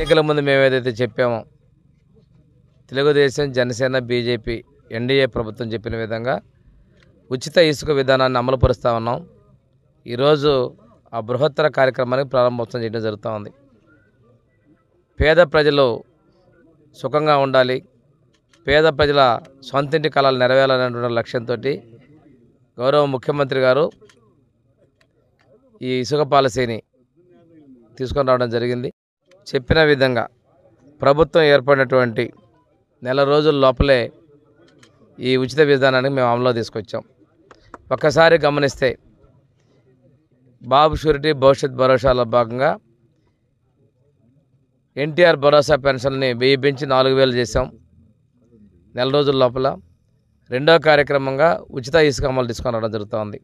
ఎన్నికల ముందు మేము ఏదైతే చెప్పామో తెలుగుదేశం, జనసేన, బీజేపీ, ఎన్డీఏ ప్రభుత్వం చెప్పిన విధంగా ఉచిత ఇసుక విధానాన్ని అమలు పరుస్తూ ఉన్నాం. ఈరోజు ఆ బృహత్తర కార్యక్రమానికి ప్రారంభోత్సవం చేయడం జరుగుతూ ఉంది. పేద ప్రజలు సుఖంగా ఉండాలి, పేద ప్రజల సొంతింటి కళలు నెరవేరాలనే లక్ష్యంతో గౌరవ ముఖ్యమంత్రి గారు ఈ ఇసుక పాలసీని తీసుకొని రావడం జరిగింది. చెప్పిన విధంగా ప్రభుత్వం ఏర్పడినటువంటి నెల రోజుల లోపలే ఈ ఉచిత విధానాన్ని మేము అమలులో తీసుకొచ్చాం. ఒక్కసారి గమనిస్తే బాబు షూరిటీ భవిష్యత్ భరోసాలో భాగంగా ఎన్టీఆర్ భరోసా పెన్షన్ని 1000 పెంచి 4000 చేసాం నెల రోజుల లోపల. రెండో కార్యక్రమంగా ఉచిత ఇసుక అమలు తీసుకొని రావడం జరుగుతూ ఉంది.